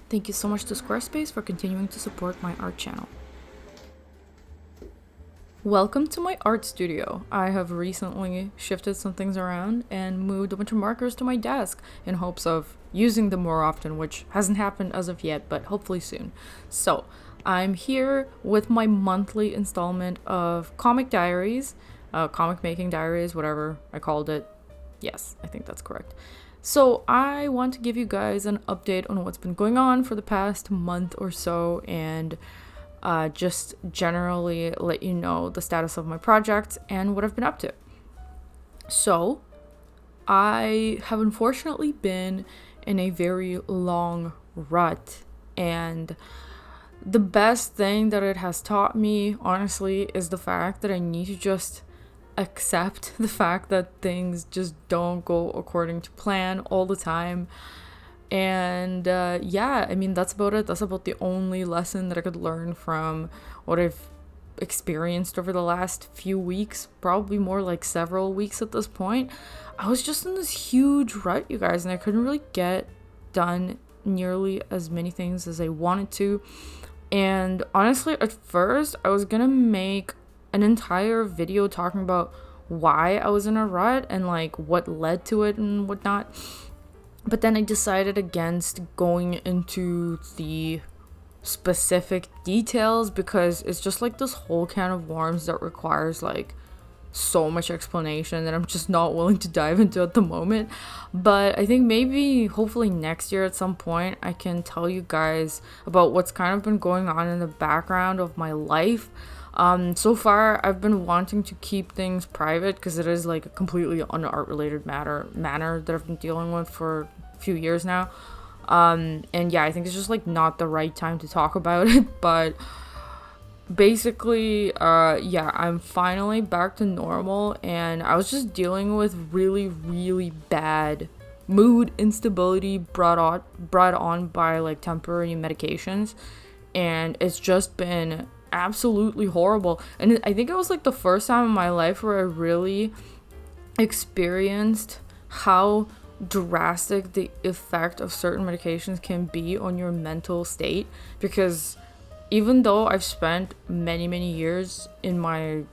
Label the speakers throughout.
Speaker 1: Thank you so much to Squarespace for continuing to support my art channel. Welcome to my art studio. I have recently shifted some things around and moved a bunch of markers to my desk in hopes of using them more often, which hasn't happened as of yet, but hopefully soon. So I'm here with my monthly installment of comic diaries, comic making diaries, whatever I called it. Yes, I think that's correct. So I want to give you guys an update on what's been going on for the past month or so, and just generally let you know the status of my project and what I've been up to. So I have unfortunately been in a very long rut, and the best thing that it has taught me, honestly, is the fact that I need to just accept the fact that things just don't go according to plan all the time. And yeah, I mean, that's about it. That's about the only lesson that I could learn from what I've experienced over the last few weeks, probably more like several weeks at this point. I was just in this huge rut, you guys, and I couldn't really get done nearly as many things as I wanted to. And honestly, at first, I was gonna make an entire video talking about why I was in a rut and like what led to it and whatnot. But then I decided against going into the specific details because it's just like this whole can of worms that requires like so much explanation that I'm just not willing to dive into at the moment. But I think maybe hopefully next year at some point I can tell you guys about what's kind of been going on in the background of my life. So far I've been wanting to keep things private because it is like a completely un-art related manner that I've been dealing with for a few years now. And yeah, I think it's just like not the right time to talk about it, but basically, yeah, I'm finally back to normal, and I was just dealing with really, really bad mood instability brought on by like temporary medications, and it's just been absolutely horrible. And I think it was like the first time in my life where I really experienced how drastic the effect of certain medications can be on your mental state, because even though I've spent many years in my,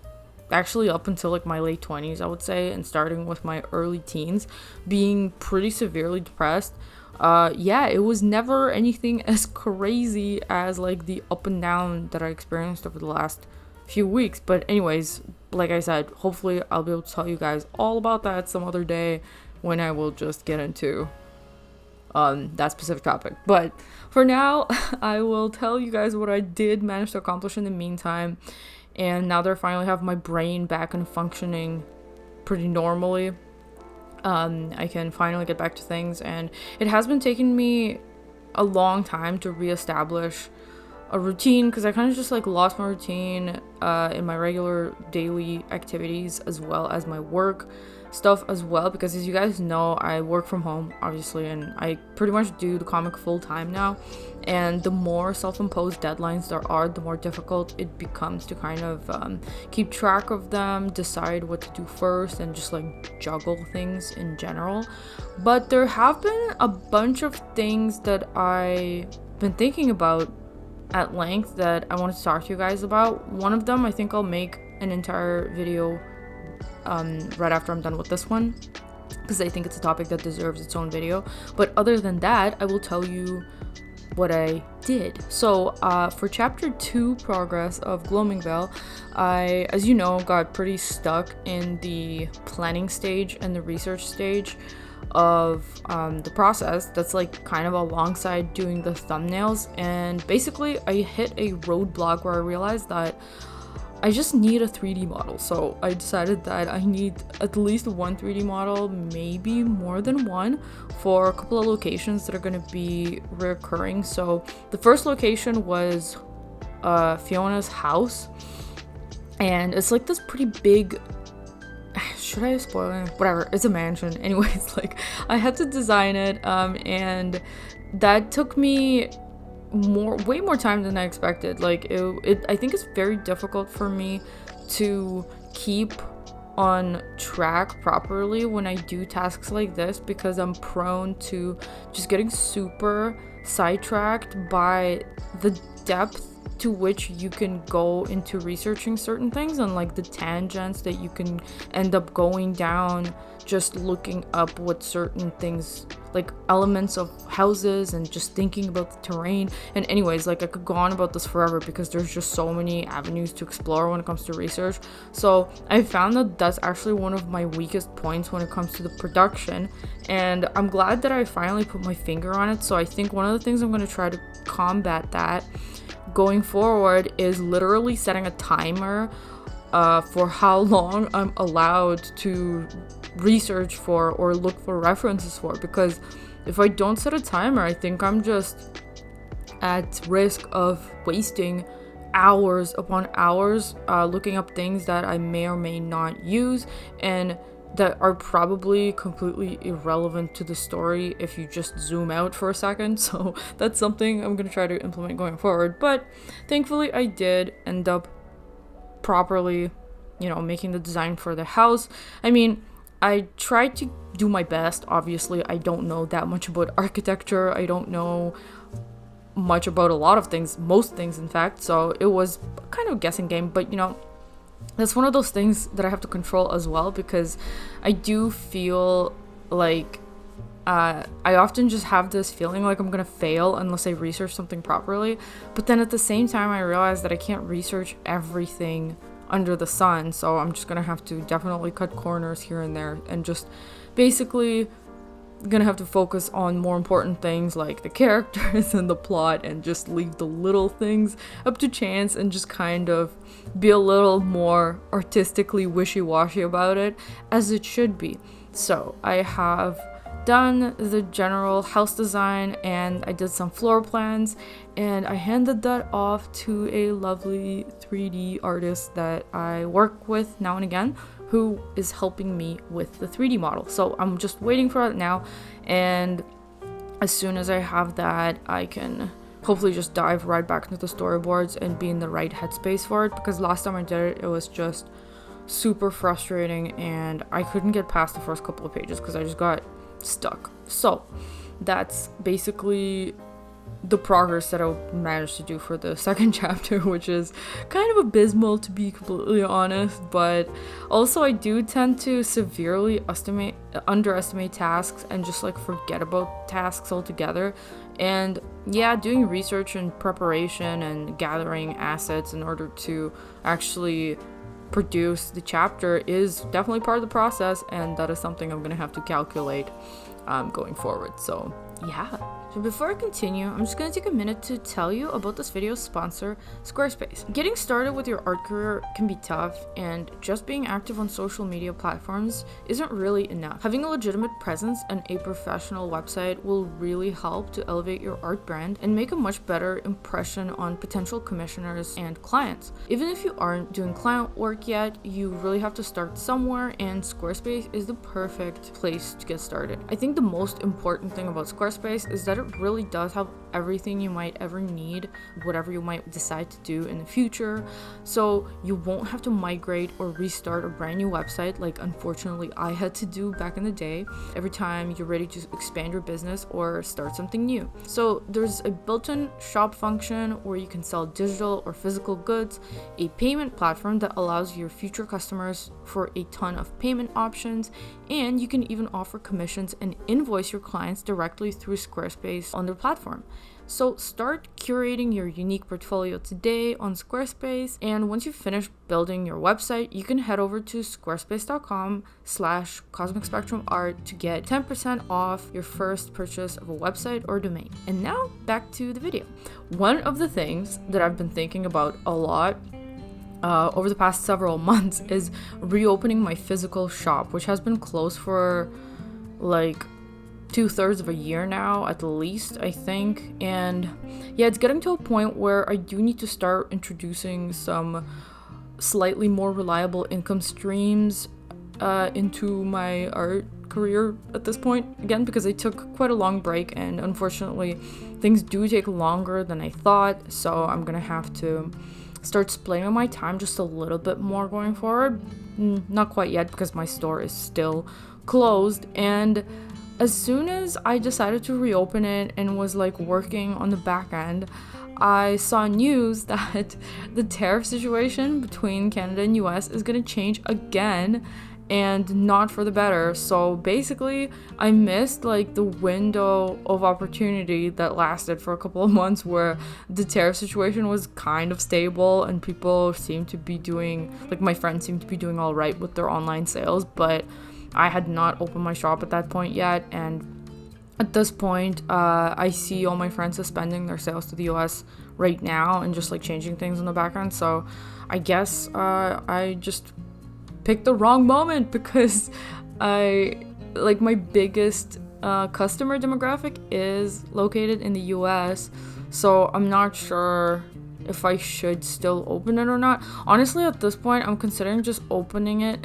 Speaker 1: actually up until like my late 20s, I would say, and starting with my early teens, being pretty severely depressed, yeah, it was never anything as crazy as like the up and down that I experienced over the last few weeks. But anyways, like I said, hopefully I'll be able to tell you guys all about that some other day when I will just get into that specific topic. But for now, I will tell you guys what I did manage to accomplish in the meantime. And now that I finally have my brain back and functioning pretty normally, I can finally get back to things. And it has been taking me a long time to reestablish a routine, because I kind of just like lost my routine in my regular daily activities as well as my work stuff as well, because as you guys know, I work from home obviously, and I pretty much do the comic full time now, and the more self-imposed deadlines there are, the more difficult it becomes to kind of keep track of them, decide what to do first, and just like juggle things in general. But there have been a bunch of things that I've been thinking about at length that I wanted to talk to you guys about. One of them I think I'll make an entire video right after I'm done with this one, because I think it's a topic that deserves its own video. But other than that, I will tell you what I did. So for chapter 2 progress of Gloaming Veil, I, as you know, got pretty stuck in the planning stage and the research stage of the process that's like kind of alongside doing the thumbnails. And basically I hit a roadblock where I realized that I just need a 3D model. So I decided that I need at least one 3D model, maybe more than one, for a couple of locations that are going to be recurring. So the first location was Fiona's house, and it's like this pretty big, should I spoil it? Whatever, it's a mansion. Anyways, like I had to design it, and that took me way more time than I expected. Like I think it's very difficult for me to keep on track properly when I do tasks like this, because I'm prone to just getting super sidetracked by the depth to which you can go into researching certain things, and like the tangents that you can end up going down just looking up what certain things, like elements of houses, and just thinking about the terrain. And anyways, like I could go on about this forever because there's just so many avenues to explore when it comes to research. So I found that that's actually one of my weakest points when it comes to the production, and I'm glad that I finally put my finger on it. So I think one of the things I'm going to try to combat that going forward is literally setting a timer for how long I'm allowed to research for or look for references for, because if I don't set a timer, I think I'm just at risk of wasting hours upon hours looking up things that I may or may not use, and that are probably completely irrelevant to the story if you just zoom out for a second. So that's something I'm going to try to implement going forward. But thankfully I did end up properly, making the design for the house. I mean, I tried to do my best. Obviously, I don't know that much about architecture. I don't know much about a lot of things, most things in fact. So it was kind of a guessing game, but that's one of those things that I have to control as well, because I do feel like I often just have this feeling like I'm gonna fail unless I research something properly. But then at the same time, I realize that I can't research everything under the sun, so I'm just gonna have to definitely cut corners here and there, and just basically gonna have to focus on more important things like the characters and the plot, and just leave the little things up to chance, and just kind of be a little more artistically wishy-washy about it, as it should be. So I have done the general house design, and I did some floor plans, and I handed that off to a lovely 3D artist that I work with now and again, who is helping me with the 3D model. So I'm just waiting for it now, and as soon as I have that, I can hopefully just dive right back into the storyboards and be in the right headspace for it, because last time I did it, it was just super frustrating, and I couldn't get past the first couple of pages because I just got stuck. So that's basically the progress that I managed to do for the second chapter, which is kind of abysmal, to be completely honest. But also I do tend to severely underestimate tasks and just like forget about tasks altogether. And yeah, doing research and preparation and gathering assets in order to actually produce the chapter is definitely part of the process, and that is something I'm gonna have to calculate going forward. So yeah. So before I continue, I'm just going to take a minute to tell you about this video's sponsor, Squarespace. Getting started with your art career can be tough, and just being active on social media platforms isn't really enough. Having a legitimate presence and a professional website will really help to elevate your art brand and make a much better impression on potential commissioners and clients. Even if you aren't doing client work yet, you really have to start somewhere, and Squarespace is the perfect place to get started. I think the most important thing about Squarespace is that it really does have everything you might ever need, whatever you might decide to do in the future. So you won't have to migrate or restart a brand new website like unfortunately I had to do back in the day every time you're ready to expand your business or start something new. So there's a built-in shop function where you can sell digital or physical goods, a payment platform that allows your future customers for a ton of payment options, and you can even offer commissions and invoice your clients directly through Squarespace on their platform. So start curating your unique portfolio today on Squarespace, and once you've finished building your website, you can head over to squarespace.com/cosmicspectrumart to get 10% off your first purchase of a website or domain. And now back to the video. One of the things that I've been thinking about a lot over the past several months is reopening my physical shop, which has been closed for like 2/3 of a year now at least, I think. And yeah, it's getting to a point where I do need to start introducing some slightly more reliable income streams into my art career at this point, again, because I took quite a long break, and unfortunately things do take longer than I thought. So I'm gonna have to start splitting my time just a little bit more going forward. Not quite yet, because my store is still closed. And as soon as I decided to reopen it and was like working on the back end, I saw news that the tariff situation between Canada and US is going to change again, and not for the better. So basically, I missed like the window of opportunity that lasted for a couple of months where the tariff situation was kind of stable and people seemed to be doing, like my friends seemed to be doing all right with their online sales, but I had not opened my shop at that point yet. And at this point, I see all my friends suspending their sales to the US right now and just like changing things in the background. So I guess I just picked the wrong moment, because my biggest customer demographic is located in the US. So I'm not sure if I should still open it or not. Honestly, at this point, I'm considering just opening it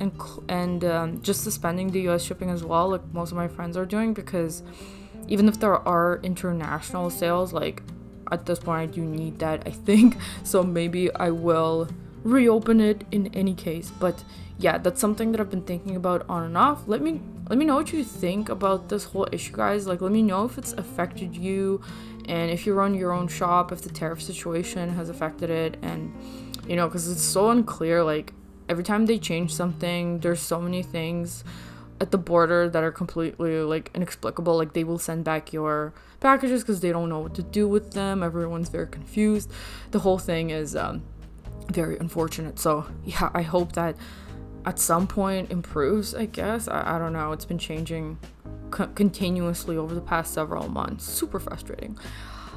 Speaker 1: and just suspending the US shipping as well, like most of my friends are doing, because even if there are international sales, like at this point I do need that, I think. So maybe I will reopen it in any case. But yeah, that's something that I've been thinking about on and off. Let me know what you think about this whole issue, guys. Like, let me know if it's affected you, and if you run your own shop, if the tariff situation has affected it. And because it's so unclear, like every time they change something, there's so many things at the border that are completely like inexplicable. Like, they will send back your packages because they don't know what to do with them. Everyone's very confused. The whole thing is very unfortunate. So yeah, I hope that at some point improves, I guess. I don't know, it's been changing continuously over the past several months. Super frustrating.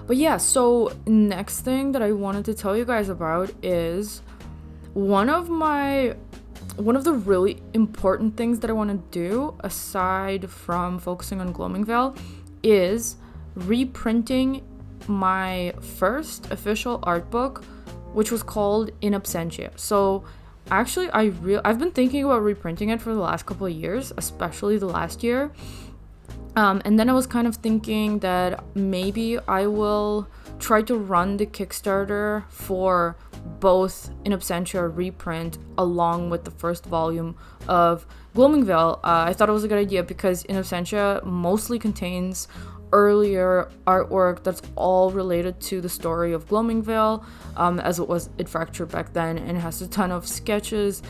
Speaker 1: But yeah, so next thing that I wanted to tell you guys about is one of the really important things that I want to do, aside from focusing on Gloaming Veil, is reprinting my first official art book, which was called In Absentia. So actually, I've been thinking about reprinting it for the last couple of years, especially the last year. And then I was kind of thinking that maybe I will try to run the Kickstarter for both In Absentia reprint along with the first volume of Gloaming Veil. I thought it was a good idea because In Absentia mostly contains earlier artwork that's all related to the story of Gloaming Veil, as it fractured back then, and it has a ton of sketches,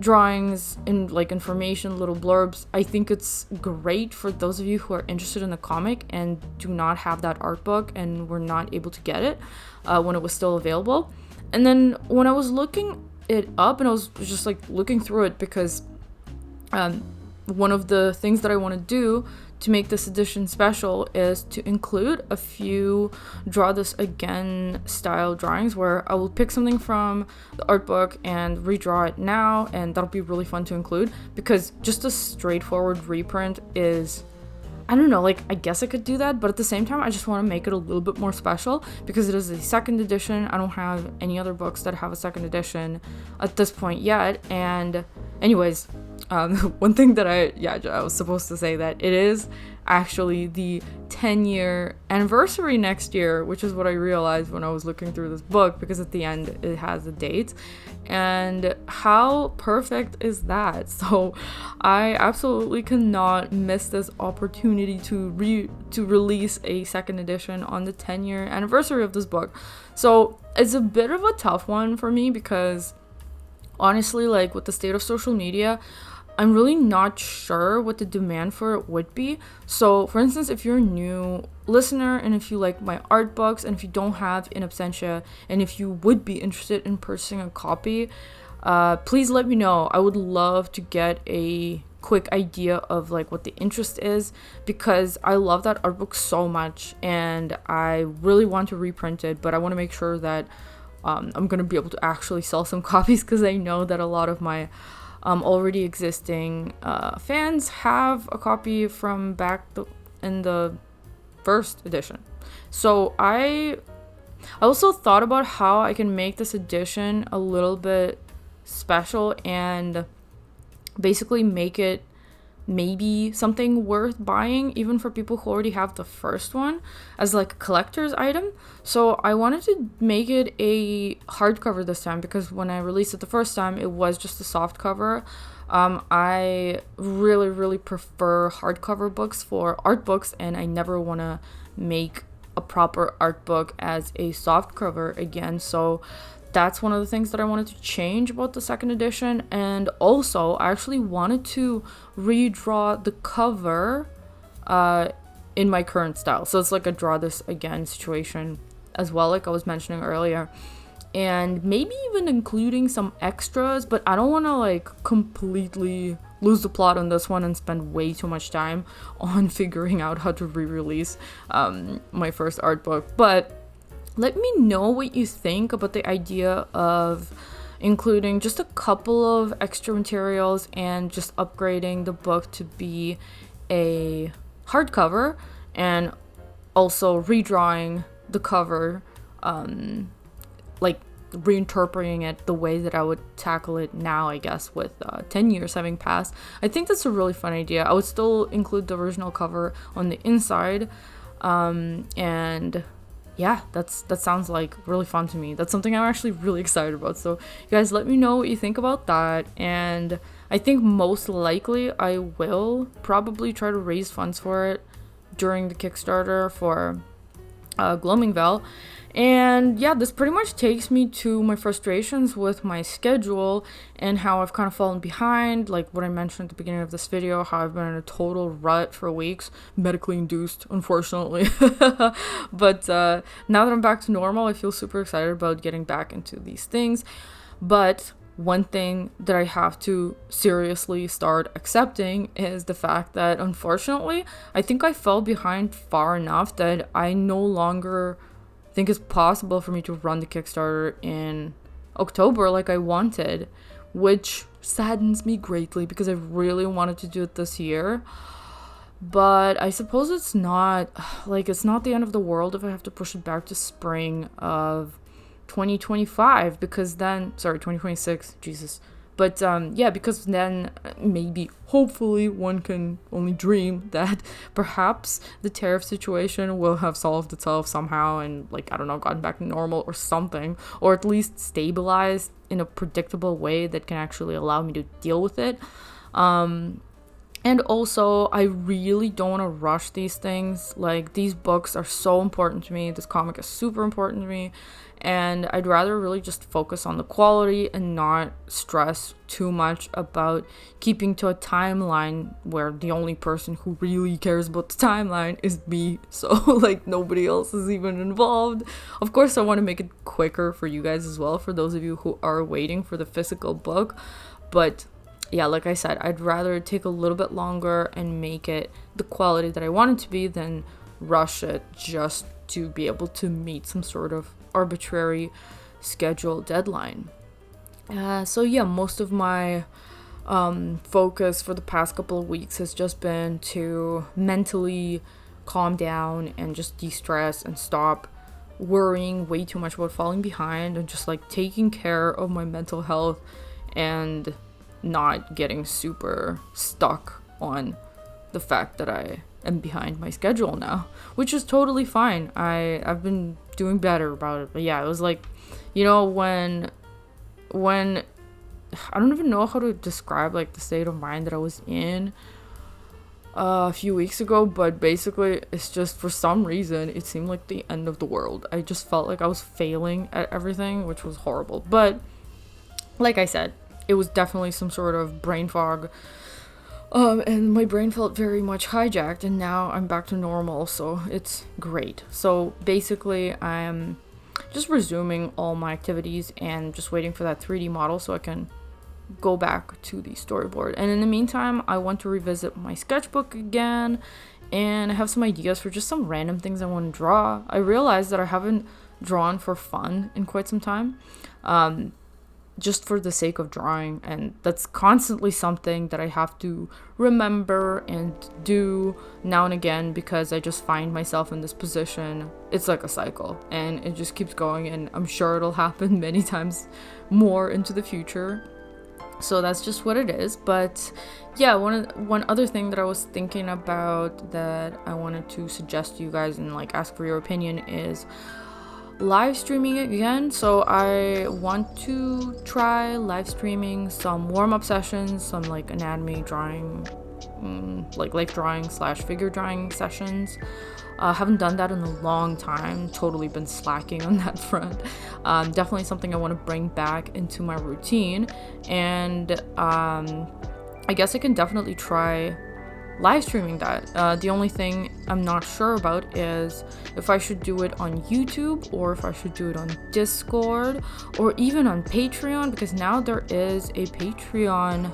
Speaker 1: drawings, and like information, little blurbs. I think it's great for those of you who are interested in the comic and do not have that art book and were not able to get it when it was still available. And then when I was looking it up, and I was just like looking through it, because one of the things that I want to do to make this edition special is to include a few Draw This Again style drawings, where I will pick something from the art book and redraw it now, and that'll be really fun to include, because just a straightforward reprint is, I don't know, like I guess I could do that, but at the same time I just want to make it a little bit more special because it is a second edition. I don't have any other books that have a second edition at this point yet. And anyways, one thing that I was supposed to say, that it is actually the 10-year anniversary next year, which is what I realized when I was looking through this book, because at the end it has the date. And how perfect is that? So I absolutely cannot miss this opportunity to release a second edition on the 10-year anniversary of this book. So it's a bit of a tough one for me, because honestly, like with the state of social media, I'm really not sure what the demand for it would be. So for instance, if you're a new listener and if you like my art books and if you don't have In Absentia and if you would be interested in purchasing a copy, please let me know. I would love to get a quick idea of like what the interest is, because I love that art book so much and I really want to reprint it, but I want to make sure that I'm going to be able to actually sell some copies, because I know that a lot of my already existing fans have a copy from back in the first edition. So I also thought about how I can make this edition a little bit special and basically make it maybe something worth buying, even for people who already have the first one, as like a collector's item. So I wanted to make it a hardcover this time, because when I released it the first time, it was just a soft cover. I really, really prefer hardcover books for art books, and I never want to make a proper art book as a soft cover again. So that's one of the things that I wanted to change about the second edition. And also, I actually wanted to redraw the cover in my current style. So it's like a draw this again situation as well, like I was mentioning earlier. And maybe even including some extras, but I don't want to like completely lose the plot on this one and spend way too much time on figuring out how to re-release my first art book. But let me know what you think about the idea of including just a couple of extra materials and just upgrading the book to be a hardcover, and also redrawing the cover, like reinterpreting it the way that I would tackle it now, I guess, with 10 years having passed. I think that's a really fun idea. I would still include the original cover on the inside, and yeah, that sounds like really fun to me. That's something I'm actually really excited about. So you guys, let me know what you think about that. And I think most likely I will probably try to raise funds for it during the Kickstarter for Gloamingvale. And yeah, this pretty much takes me to my frustrations with my schedule and how I've kind of fallen behind, like what I mentioned at the beginning of this video, how I've been in a total rut for weeks, medically induced, unfortunately. But now that I'm back to normal, I feel super excited about getting back into these things. But one thing that I have to seriously start accepting is the fact that, unfortunately, I think I fell behind far enough that I no longer think it's possible for me to run the Kickstarter in October like I wanted, which saddens me greatly because I really wanted to do it this year. But I suppose it's not the end of the world if I have to push it back to spring of 2025, because then 2026, Jesus. But yeah, because then maybe, hopefully, one can only dream that perhaps the tariff situation will have solved itself somehow and, like, I don't know, gotten back to normal or something, or at least stabilized in a predictable way that can actually allow me to deal with it. And also, I really don't want to rush these things. Like, these books are so important to me. This comic is super important to me. And I'd rather really just focus on the quality and not stress too much about keeping to a timeline where the only person who really cares about the timeline is me. So, like, nobody else is even involved. Of course, I want to make it quicker for you guys as well, for those of you who are waiting for the physical book. But yeah, like I said, I'd rather take a little bit longer and make it the quality that I want it to be than rush it just to be able to meet some sort of arbitrary schedule deadline. So yeah, most of my focus for the past couple of weeks has just been to mentally calm down and just de-stress and stop worrying way too much about falling behind, and just like taking care of my mental health and not getting super stuck on the fact that I am behind my schedule now, which is totally fine. I've been doing better about it. But yeah, it was like, you know, when I don't even know how to describe like the state of mind that I was in a few weeks ago, but basically it's just, for some reason, it seemed like the end of the world. I just felt like I was failing at everything, which was horrible. But like I said, it was definitely some sort of brain fog, and my brain felt very much hijacked, and now I'm back to normal, so it's great. So basically, I'm just resuming all my activities and just waiting for that 3D model so I can go back to the storyboard. And in the meantime, I want to revisit my sketchbook again, and I have some ideas for just some random things I want to draw. I realized that I haven't drawn for fun in quite some time. Just for the sake of drawing, and that's constantly something that I have to remember and do now and again, because I just find myself in this position. It's like a cycle, and it just keeps going, and I'm sure it'll happen many times more into the future. So that's just what it is. But yeah, one other thing that I was thinking about that I wanted to suggest to you guys and like ask for your opinion is, live streaming again. So I want to try live streaming some warm-up sessions, some like anatomy drawing, like life drawing / figure drawing sessions. Haven't done that in a long time. Totally been slacking on that front. Definitely something I want to bring back into my routine. And I guess I can definitely try live streaming that. The only thing I'm not sure about is if I should do it on YouTube or if I should do it on Discord or even on Patreon, because now there is a Patreon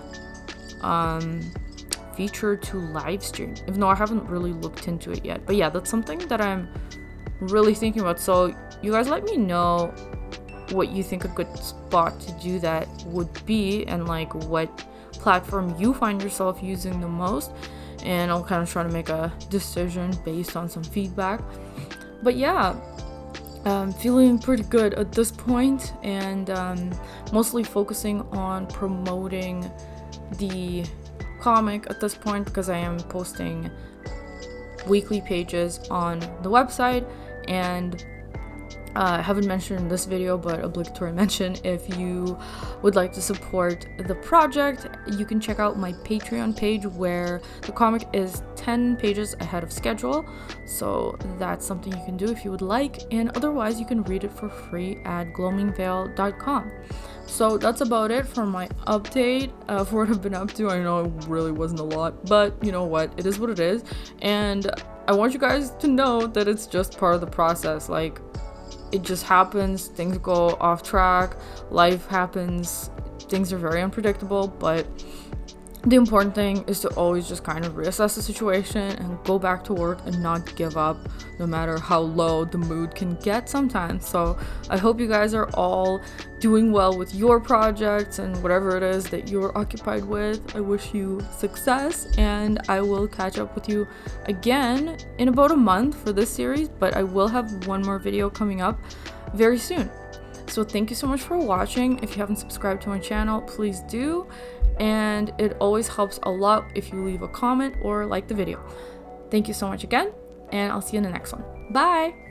Speaker 1: feature to live stream, even though I haven't really looked into it yet. But yeah, that's something that I'm really thinking about. So you guys let me know what you think a good spot to do that would be, and like what platform you find yourself using the most, and I'll kind of try to make a decision based on some feedback. But yeah, I'm feeling pretty good at this point, and mostly focusing on promoting the comic at this point, because I am posting weekly pages on the website. And I haven't mentioned in this video, but obligatory mention, if you would like to support the project, you can check out my Patreon page where the comic is 10 pages ahead of schedule. So that's something you can do if you would like, and otherwise you can read it for free at gloamingveil.com. So that's about it for my update for what I've been up to. I know it really wasn't a lot, but you know what, it is what it is. And I want you guys to know that it's just part of the process. Like, it just happens, things go off track, life happens, things are very unpredictable, but the important thing is to always just kind of reassess the situation and go back to work and not give up, no matter how low the mood can get sometimes. So I hope you guys are all doing well with your projects and whatever it is that you're occupied with. I wish you success, and I will catch up with you again in about a month for this series, but I will have one more video coming up very soon. So thank you so much for watching. If you haven't subscribed to my channel, please do. And it always helps a lot if you leave a comment or like the video. Thank you so much again, and I'll see you in the next one. Bye!